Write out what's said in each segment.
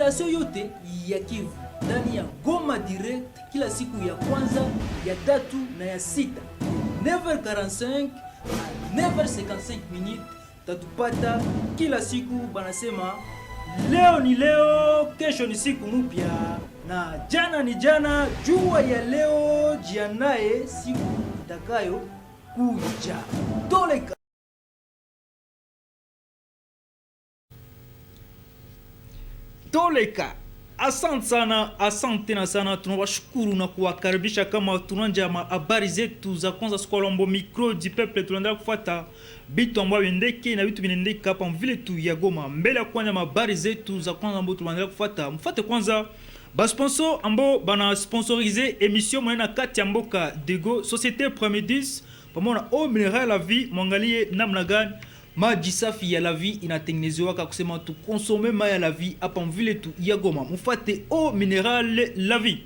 population yote ya Kivu ndani ya Goma direct kila siku ya kwanza, ya tatu na ya sita 9h45 na 9h55 minutes tatupata kila siku. Banasema leo ni leo, kesho ni siku mpya, na jana ni jana. Jua ya leo, jiandae siku itakayo kuja. Toleka. Asante na sana, tunawashukuru na kuwakaribisha kama tunanja habari zetu za kwanza Skolombo micro du peuple. Tunaendelea kufuata vitu ambavyo ndeke na vitu vinendeka hapa vile tu ya Goma. Mbele ya kwanza habari zetu za kwanza ambao tunaendelea kufuata, mfuate kwanza ba sponsor ambao bana sponsoriser emission mwana kati ya mboka Dego Société Promedis pamoja na Eau Mineral la Vie. Mwangalie namna gani maji safi ya la vie inatengenezewa kusema tu consommer maji ya la vie hapa mvile tu ya Goma. Mufate Eau Mineral la Vie.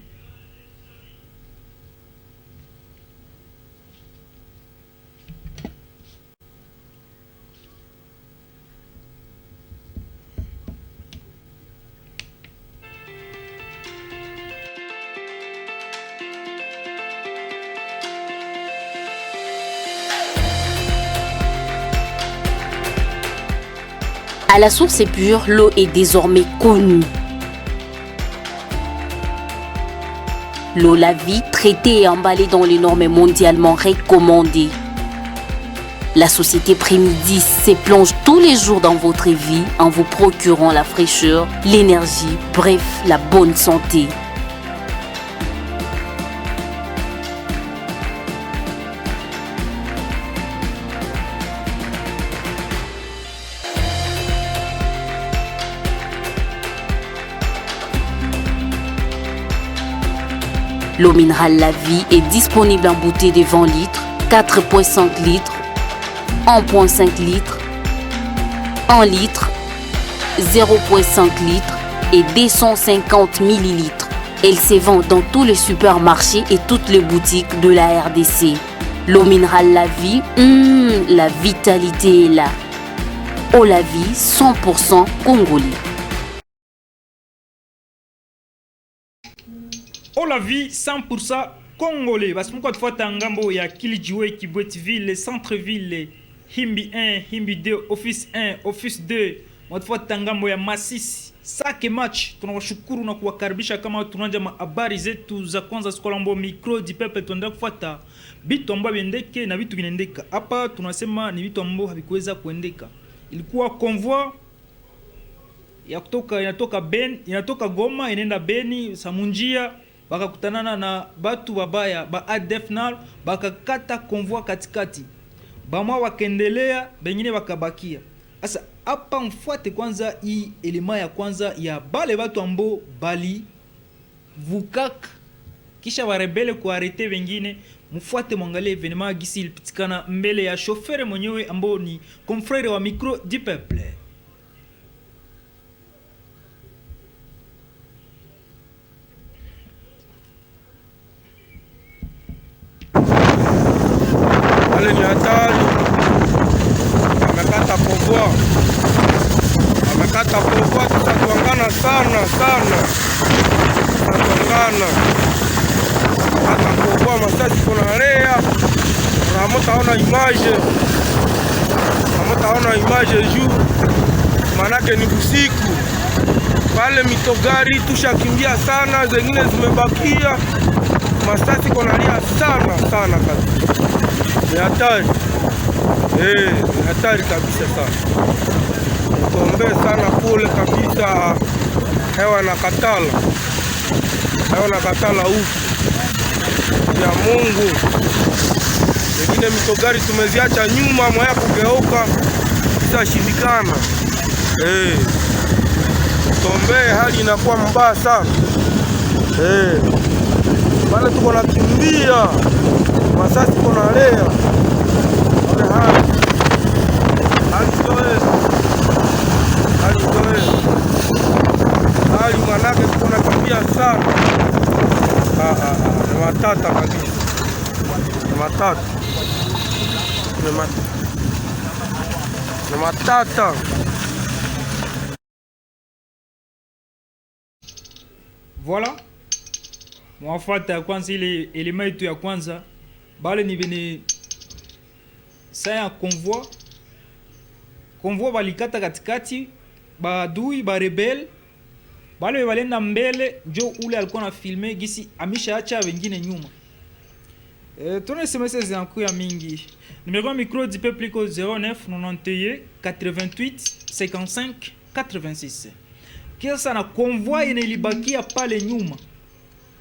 À la source pure, l'eau est désormais connue. L'eau la vie, traitée et emballée dans les normes mondialement recommandées. La société Prémidis se plonge tous les jours dans votre vie en vous procurant la fraîcheur, l'énergie, bref, la bonne santé. L'eau minérale La Vie est disponible en bouteille de 20 litres, 4,5 litres, 1,5 litres, 1 litre, 0,5 litres et 250 millilitres. Elle se vend dans tous les supermarchés et toutes les boutiques de la RDC. L'eau minérale La Vie, la vitalité est là. Eau La Vie 100% congolais. Eau La Vie 100% congolais. Parce que quand tu ngambo ya Kilijiwe, Kibwetiville, centre-ville, Himbi 1, Himbi 2, office 1, office 2. Moi tu ngambo ya Masisi. Sake match. Tunawashukuru na kuwakaribisha kama tunanja habari zetu za kwanza Skolombo micro du peuple. Tunaendelea kufuata vitu ambavyo viendeke na vitu vinaendeka. Hapa tunasema ni vitu ambavyo havikuweza kuendeka. Ilikuwa convoi ya kutoka inatoka Goma inaenda Beni Samunjia. Bakakutanana na batu babaya ba ADFNAL, bakakata konvoi katikati. Bama wakendelea, bengine bakabakia. Asa hapa mfuate kwanza hii elema ya kwanza ya bale batu ambo bali vukak kisha warebele kuarete wengine. Mfuate mwangalie evenema gisi ilipitikana mbele ya shofere mwenyewe ambo ni confrere wa micro du peuple. Ale ni hatari, amekata povua, tutatuangana sana, tutatuangana hata povua masasi kuna rea, hamutaona image juu, manake ni busiku, pale mitogari tushakimbia sana, zengine zimebakia, masasi kuna rea sana kabisa. Ni hatari. Ni hatari kabisa sana. Tuombe sana kule kabisa, hewa na katala huku ya Mungu. Wengine mitogari tumeziacha nyuma, mwaya kugeuka itashindikana. Tuombe, hali inakuwa mbaya sana. Pale tuko nakimbia, masasi kuna lea. Hali manake tuko nakimbia sana. Ni matata kabisa. Ni matata. Voilà. Mwafata ya kwanza ile elema yetu ya kwanza. Bale ni bene saya convoi. Convoi balikata katikati, badui, ba rebel. Bale balenda mbele, njo ule alikuwa na filme gisi amisha acha wengine nyuma. Ton SMS zinakuya mingi. Numéro micro du peuple iko 09 91 88 55 86. Kisa na convoi ina ilibakia pale nyuma.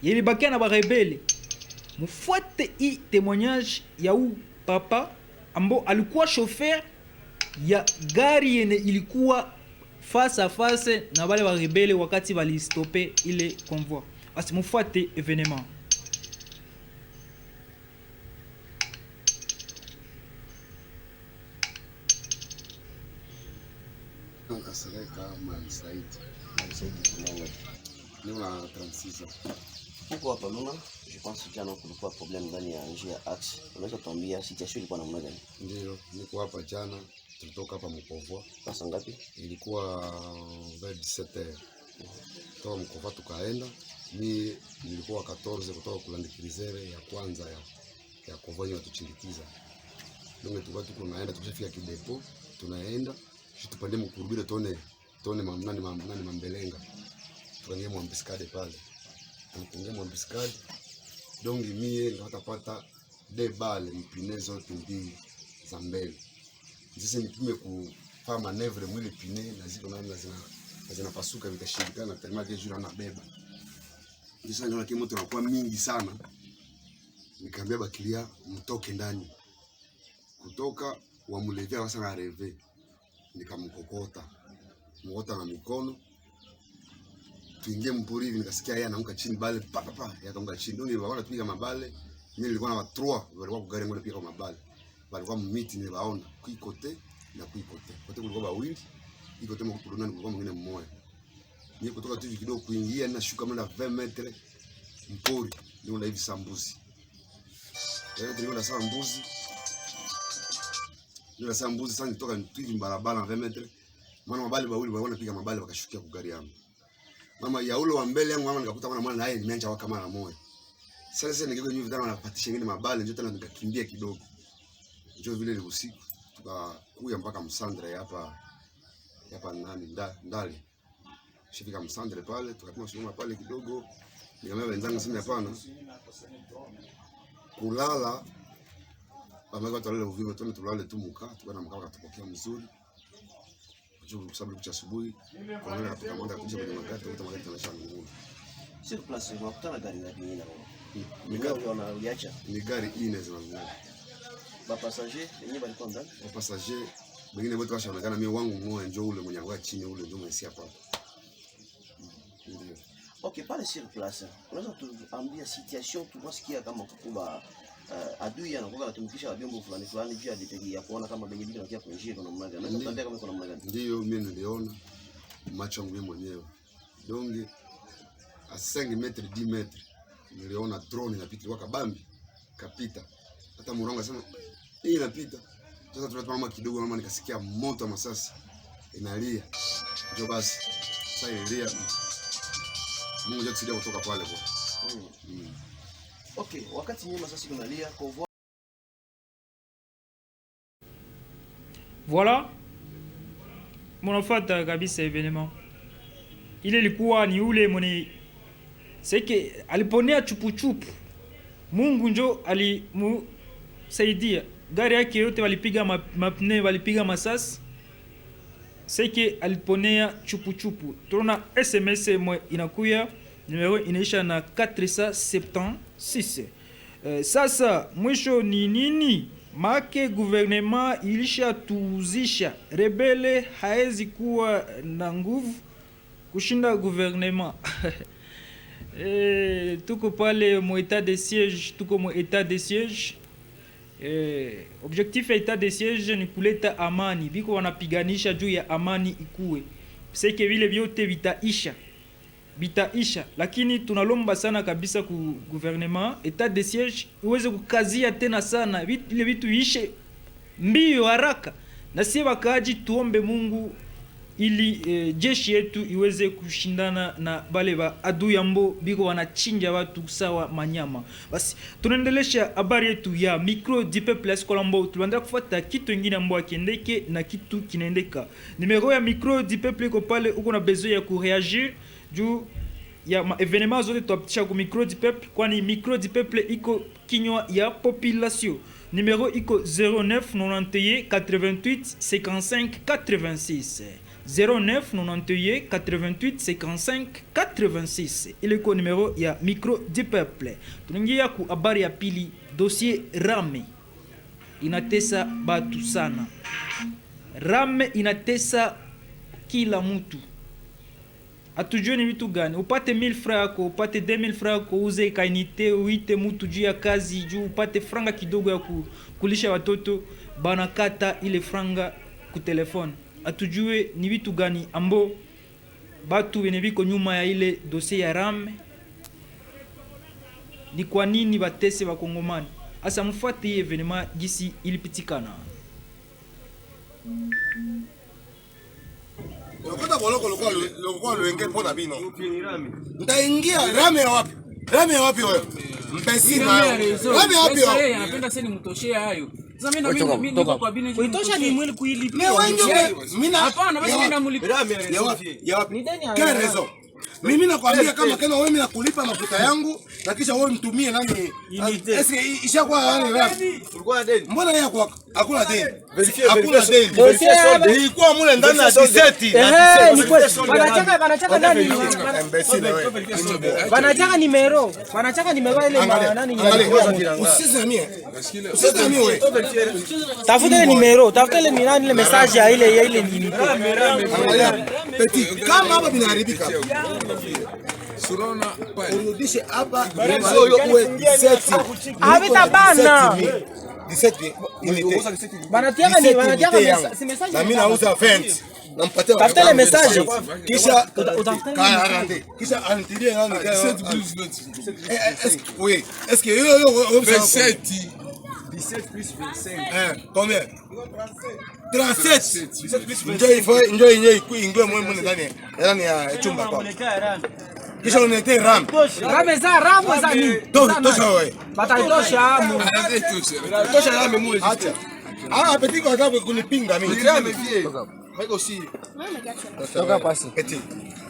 Ilibakia na barebele. Mufuate i témoignage ya u papa ambo alikuwa chauffeur ya gari yene ilikuwa face à face na wale barebele wakati bali stopper ile convoi. Basi mufuate événement. Sereka Malisaidi Kunongo. Nous on 36 ans. Pourquoi pas mama? Je pense jana kulikuwa problem ndani ya njia ya axe. Unaweza tuambia situation ilikuwa namna gani? Ndio, niko hapa jana, tulitoka hapa Mkovwa. Pasa ngapi? Ilikuwa 17h. Toka Mkovwa tukaenda. Mimi nilikuwa 14 kutoka kulandi cruiser ya kwanza ya convoy ya tuchindikiza. Ndio tuko tunaenda tukifika kidepo, tunaenda tupande mkurubire tone nani mambelenga tukangie mwambiskade pale tukangie mwambiskade dongi mie ngatapata de bale mpine zote mbili za mbele sisi nipime kufanya manevre mwili pine na ziko namna zinapasuka vikashirikana tellement que jura na beba ndisa ndio kimo tunakuwa mingi sana nikaambia bakilia mtoke ndani kutoka wamulevea wasana reve nikamkokota na mikono tuingie mpuri hivi nikasikia yeye anaanguka chini bale pa yakaanguka chini ndio niliwaona tupiga mabale mimi nilikuwa na watroa walikuwa kugari ngone pika mabale walikuwa mmiti niliwaona kuikote na kuikote kote kulikuwa bawili ikote mkuduna kulikuwa mwingine mmoja ni kutoka tu kidogo kuingia na shuka mna 20 metre mpuri ndio hivi sambuzi ndio na sambuzi ndio sasa mbuzi sasa nitoka hivi barabara 20 metre maana mabali bawili waona piga mabali wakashukia kwa gari yangu mama ya ule wa mbele yangu mama nikakuta mwana naye nimeanza waka mara moja sasa ningekuwa hivi vitana napatisha ngine mabali ndio tena nikakimbia kidogo ndio vile ile usiku tukakuya mpaka Msandre hapa nani ndali shifika Msandre pale tukapima shuma pale kidogo nikamwambia wenzangu sema hapana kulala Bamaka tulale uvivu tulale tu muka tukana mkao katupokea mzuri. Kwa sababu cha asubuhi kwa nini tukamwanga kuja kwenye magari magari tunasha ngumu. Sur place unakutana gari ngapi nyinyi na wao? Ni gari ine zinazunguka. Ba passager yenyewe walikuwa ndani? Ba passager wengine wote washaonekana mimi wangu mmoja ndio ule mwenye angaa chini ule ndio mwenye hapa. Ndio. Okay, pale sur place. Unaweza tuambia situation tunasikia kama kukuba adui anakuwa anatumikisha vyombo fulani juu ya dipegi ya kuona kama benye bibi anakia kuingia kwa namna gani. Naweza kuambia kama kuna namna gani? Ndio mimi niliona macho yangu mwenyewe. Donge a 5 metre 10 metre niliona drone inapita kwa kabambi kapita. Hata Muronga sema hii inapita. Sasa tunataka kidogo mama nikasikia moto wa masasi inalia. Ndio basi. Sasa ilia. Mungu jakusaidia kutoka pale kwa. Okay, wakati nyuma sasa kunalia convoi. Voilà. Mnafata kabisa événement. Ile ilikuwa ni ule mwenye seke aliponea chupu. Mungu njo alimusaidia. Gari yake yote walipiga mapne, walipiga masasi. Seke aliponea chupu. Tuna SMS mwe inakuya. Numero inaisha na 476. Sasa mwisho ni nini? Make gouvernement ilisha tuuzisha. Rebele haezi kuwa na nguvu kushinda gouvernement. Tuko pale mo état de siège, tuko mo état de siège. Objectif ya état de siège ni kuleta amani. Biko wanapiganisha juu ya amani ikue. Seke vile vyote bitaisha, lakini tunalomba sana kabisa ku gouvernement état de siège uweze kukazia tena sana vitu ishe mbio haraka, na si wakaaji tuombe Mungu ili jeshi yetu iweze kushindana na bale ba adui ambao biko wanachinja watu sawa manyama. Basi tunaendelesha habari yetu ya micro du peuple Escola ambao tunaendelea kufuata kitu kingine ambao kiendeke na kitu kinaendeka. Numero ya micro du peuple iko pale, uko na besoin ya kureagir juu ya ma evenement zote tuapitisha ku micro du peuple, kwani micro du peuple iko kinywa ya population. Numero iko 09 91 88 55 86 09 91 88 55 86. Ile ko numero ya micro du peuple. Tunaingia ku habari ya pili, dossier Rame inatesa batu sana. Rame inatesa kila mtu. Atujue ni vitu gani? Upate 1000 francs yako, upate 2000 francs yako, uze kainite, uite mtu juu ya kazi, juu upate franga kidogo ya kulisha watoto, banakata ile franga ku telefone. Atujue ni vitu gani ambo batu wenye biko nyuma ya ile dossier ya Rame? Ni kwa nini batese bakongomani? Asa mfuate hii evenement gisi ilipitikana. Ukota boloko lokwa luenge pona bino. Ndaingia Rame wapi? Rame wapi wewe? Mpesi na. Rame wapi wewe? Anapenda sasa nimtoshea hayo. Sasa mimi niko kwa bini. Kuitosha ni mwili kuilipa. Mimi Hapana, basi mimi namulipa. Ya wapi? Ni deni ya rezo. Mimi nakwambia kama kena wewe mimi nakulipa mafuta yangu na kisha wewe mtumie nani? Eske ishakuwa yani Rame? Ulikuwa na deni? Mbona yeye hakuna deni? Hakuna deni. Ilikuwa mule ndani ya 17. Ni kweli. Wanataka nani? Wanataka nimero. Wanataka nimero ile nani? Usisimamie. Usisimamie wewe. Tafuta ile nimero, tafuta ile nani ile message ya ile nini. Petit, kama hapa binaharibika. Surona urudishe hapa uwe 17. Habita bana. 17 Wanataka ni message. Na mimi nauza fence. Nampatia tafuta ile message. Kisha utafuta. Kisha anitilie nani? 17 oui. Est-ce que yo 27 17 plus 25. Combien? 37. Njoo kuingia mwe ndani ya chumba kwa. Kisha unete Ram. Ram za Ram za nini? Tosha wewe. Bataitosha amu. Tosha Ram mule. Acha. Petit kwa sababu kunipinga mimi. Ram vie. Haiko si. Toka pasi. Petit.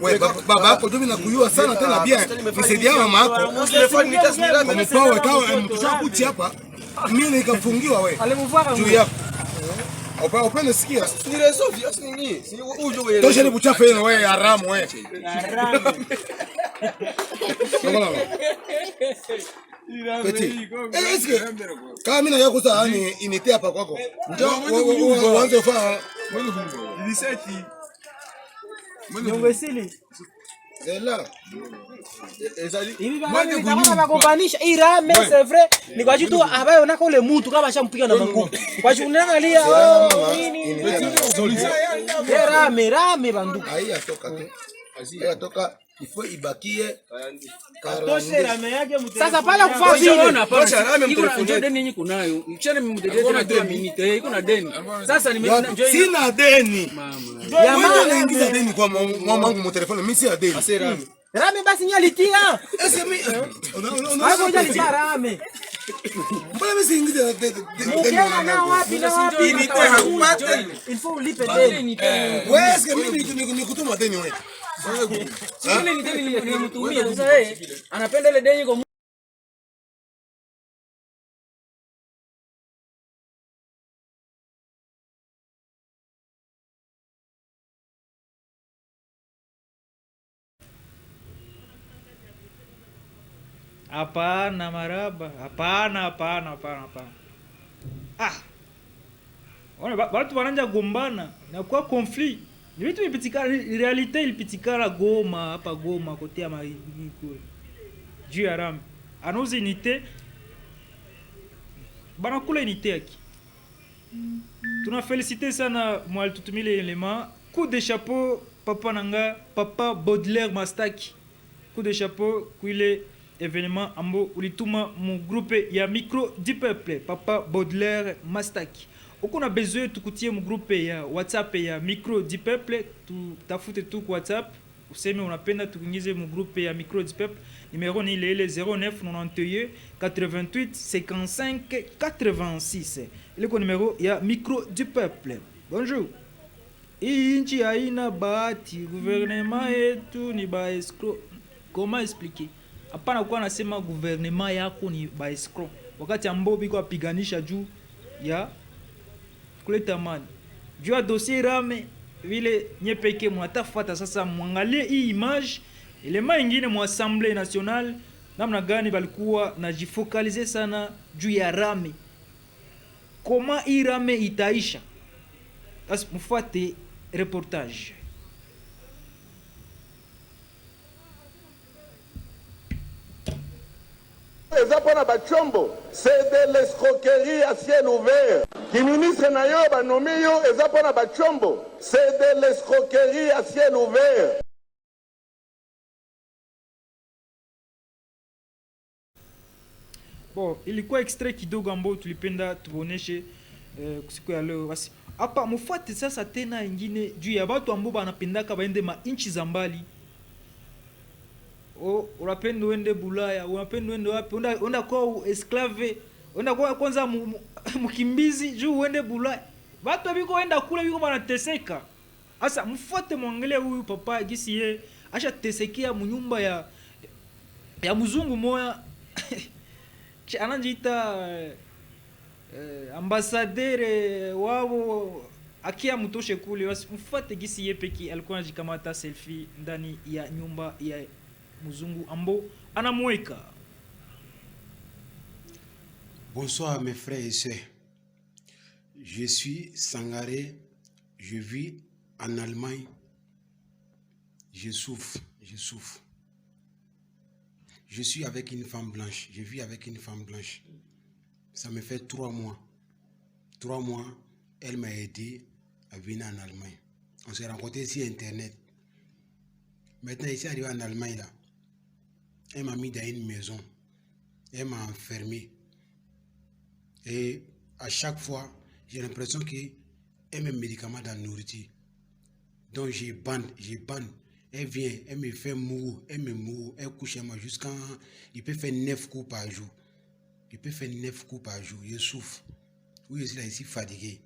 Wewe baba yako ndio nakujua sana tena bien. Nisaidia mama yako. Telefoni nitasimira kwa mpoa wao mtushakuchi hapa. Mimi nikafungiwa wewe. Juu yako. Upende sikia. Ni resolve asi nini? Si ujo wewe. Tosha ni buchafu yenu wewe haramu wewe. Haramu. Petit. Eske kama mimi nayo kusa yani inite hapa kwako. Njoo uanze kufanya. Liseti. Nyongo sili. Ela. Hivi bana bakompanisha Rame c'est vrai ni kwa jitu abayo nako ule mtu kama shampiga na makuku kwa jitu unaangalia nini Rame bandu ai atoka tu ai atoka ifo ibakie toshe Rame yake mtu sasa pale kufanya vile tosha Rame mtelefoni deni yenyewe kunayo mchana mimdetea na 2 minute iko na deni sasa sina deni ya maana naingiza deni kwa mwanangu mu telefoni mimi si deni Rame basi nyalitia. Ese mimi. Hapo jali Rame. Mbona mimi siingize deni? Ukienda na wapi na wapi? Ni hakupata. Il faut lipe deni. Wewe eske mimi nikutuma deni wewe. Sio ni deni nilimtumia sasa yeye anapenda ile deni kwa Hapana maraba, hapana. Watu wananja gombana na kwa conflit. Ni vitu vipitikana, realite ilipitikana Goma, hapa Goma kote ya Magharibi kule. Juu ya Rame. Anauza unité. Bana kula unité yake. Tunaféliciter sana mwali tutumile element. Coup de chapeau papa nanga, papa Baudelaire Mastaki. Coup de chapeau kuile événement ambo ulituma mu groupe ya micro du peuple papa Baudelaire Mastaki uko na besoin tukutie mu groupe ya WhatsApp ya Micro du Peuple, tutafute tu kwa WhatsApp useme unapenda tukuingize mu groupe ya Micro du Peuple. Numéro ni ile 09 91 88 55 86. Ile kwa numéro ya Micro du Peuple. Bonjour. Inchi haina bahati, gouvernement yetu ni ba escroc. Comment expliquer? Hapana kwa nasema gouvernement yako ni ba escroc. Wakati ambao biko apiganisha juu ya kuleta amani. Juu ya dossier Rame vile nyepeke mwatafuata sasa mwangalie hii image elema ingine mu Assemblée nationale namna gani balikuwa najifocaliser sana juu ya Rame. Koma hii Rame itaisha? Basi mfuate reportage. Eza pona bachombo, c'est de l'escroquerie à ciel ouvert. Ki ministre na yo banomi yo eza pona bachombo, c'est de l'escroquerie à ciel ouvert. Bon, ilikuwa extrait kidogo ambao tulipenda tuoneshe siku ya leo. Basi hapa mfuate sasa tena ingine juu ya watu ambao wanapendaka baende ma inchi za mbali. Oh, unapenda uende Bulaya, unapenda uende wapi? Una kwa esclave, una kwa kwanza mkimbizi juu uende Bulaya. Watu biko enda kule biko banateseka. Sasa mfuate mwangalie huyu papa gisi ye acha tesekea munyumba ya mzungu moya. Anajiita ambassadeur wao akia mtoshe kule. Mfuate gisi ye peki alikuwa anajikamata selfie ndani ya nyumba ya mzungu ambo anamweka. Bonsoir mes frères et sœurs. Je suis Sangaré, je vis en Allemagne. Je souffre. Je suis avec une femme blanche, je vis avec une femme blanche. Ça me fait 3 mois. 3 mois, elle m'a aidé à venir en Allemagne. On s'est rencontrés sur Internet. Maintenant, ici, arrivé en Allemagne, là, elle m'a mis dans une maison. Elle m'a enfermé. Et à chaque fois, j'ai l'impression qu'elle met médicaments dans la nourriture. Donc, j'ai bande. Elle vient, elle me fait mourir, elle couche à moi jusqu'à... Il peut faire 9 coups par jour. Je souffre. Oui, je suis là ici fatigué.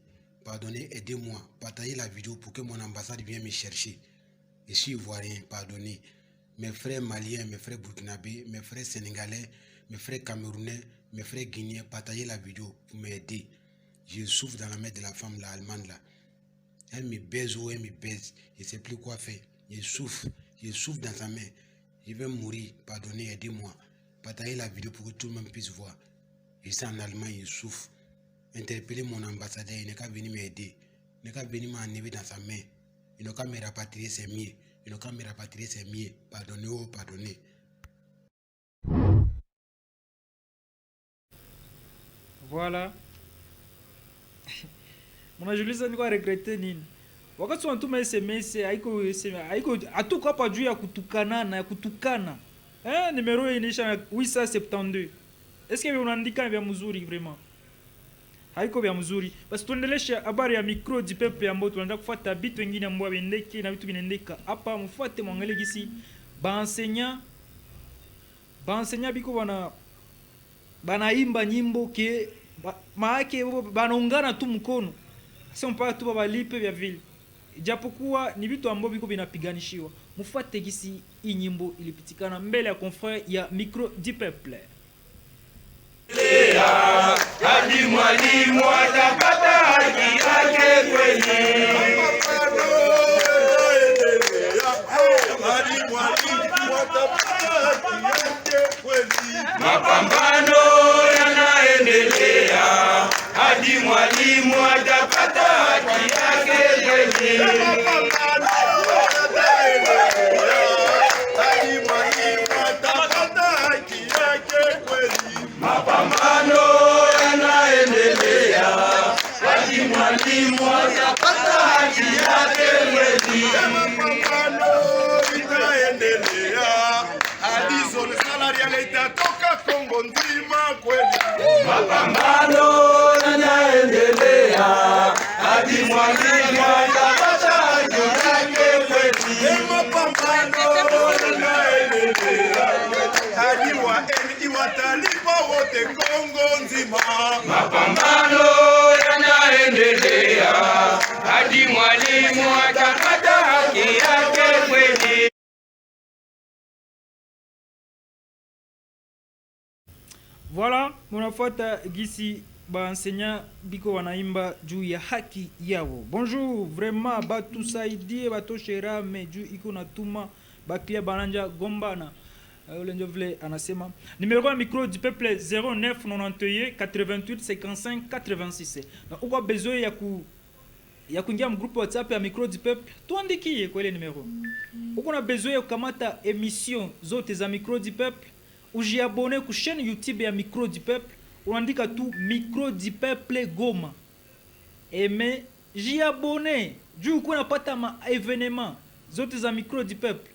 Pardonnez, aidez-moi. Partagez la vidéo pour que mon ambassade vienne me chercher. Je suis ivoirien, pardonnez. Mes frères maliens, mes frères burkinabés, mes frères sénégalais, mes frères camerounais, mes frères guinéens, partagez la vidéo pour m'aider. Je souffre dans la main de la femme, la allemande là. Elle me baise ou elle me baise. Je ne sais plus quoi faire. Je souffre dans sa main. Je vais mourir. Pardonnez, aidez-moi. Partagez la vidéo pour que tout le monde puisse voir. Je suis en Allemagne, je souffre. Interpellez mon ambassadeur, il n'est qu'à venir m'aider. Il n'est qu'à venir m'enlever dans sa main. Il n'a qu'à me rapatrier, c'est mieux. Pardonnez, oh, pardonnez. Voilà. Mnajiuliza niko regrete nini? Wakati wanatuma SMS haiko atuko hapa juu ya kutukana. Numero inaisha na 872. Est-ce que unaandika vya mzuri vraiment? Haiko vya mzuri. Basi tuendelesha habari ya Micro du Peuple ambao tunaenda kufuata vitu vingine ambao viendeke na vitu vinaendeka. Hapa mfuate mwangalie gisi ba enseignant biko banaimba nyimbo ke maake banaungana tu mkono. Sio mpaka tu balipe vya vile. Japokuwa ni vitu ambavyo viko vinapiganishiwa. Mfuate gisi hii nyimbo ilipitikana mbele ya confrère ya Micro du Peuple. Hadi mwalimu atapata haki yake kweli. Mapambano yanaendelea hadi mwalimu atapata haki yake kweli. Mapambano yanaendelea hadi mwalimu atapata haki yake kweli. Mapambano itaendelea hadi zone salariale itatoka Kongo nzima kweli. Mapambano yanaendelea hadi mwalimu atapata haki yake kweli. Mapambano yanaendelea hadi waeni watalipa wote Kongo nzima. Mapambano yanaendelea hadi mwalimu atapata haki yake kweli. Voilà, munafuata gisi ba enseignant biko wanaimba juu ya haki yao. Bonjour, vraiment batu saidie bato shera me juu iko natuma bakia bananja gombana. Ule ndio vile anasema. Numéro ya micro du peuple 0991 88 55 86. Na uko besoin ya kuingia mgrupu WhatsApp ya micro du peuple, tuandikie kwa ile numero. Uko na besoin ya kukamata emission zote za micro du peuple, ujiabone ku chaîne YouTube ya micro du peuple, unaandika tu micro du peuple Goma. Eme jiabone juu kuna pata ma événement zote za micro du peuple.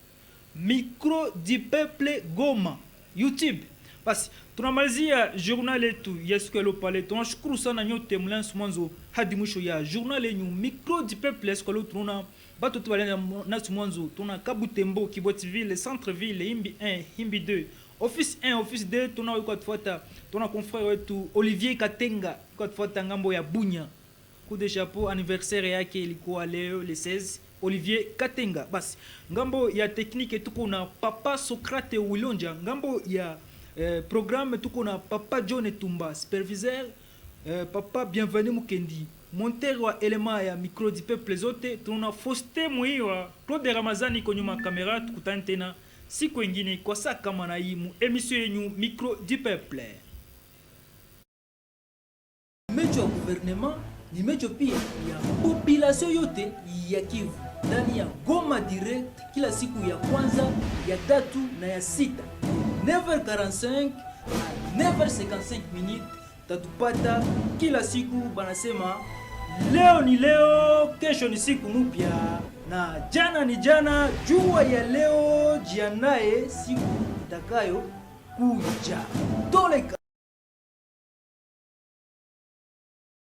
Micro du peuple Goma YouTube. Basi tunamalizia journal yetu Yesu Elo Pale. Tunashukuru sana nyote mlansu mwanzo hadi mwisho ya journal yenyu Micro du peuple Yesu Elo. Tuna bato tubalenda nasu mwanzo tuna Kabutembo, Kibotiville, Centre-ville, Himbi 1, Himbi 2, Office 1, Office 2. Tuna kwa tufuata tuna confrère wetu Olivier Katenga kwa tufuata ngambo ya Bunya. Coup de chapeau, anniversaire yake ilikuwa leo le 16. Olivier Katenga. Basi ngambo ya teknike tuko na Papa Socrate Wilonja, ngambo ya programme tuko na Papa John Tumba, superviseur Papa Bienvenue Mukendi, monteur wa elema ya micro du peuple zote. Tuna Foste Muiwa, Claude Ramazani kwa nyuma kamera. Tukutane tena siku nyingine kwa saa kama na hii mu emission yenu Micro du peuple. Mecho ya gouvernement ni mecho pia ya population yote ya Kivu ndani ya Goma direct kila siku ya kwanza, ya tatu na ya sita 9h45 na 9h55 minutes tatupata kila siku. Banasema leo ni leo, kesho ni siku mpya, na jana ni jana. Jua ya leo, jiandae siku itakayo kuja. Toleka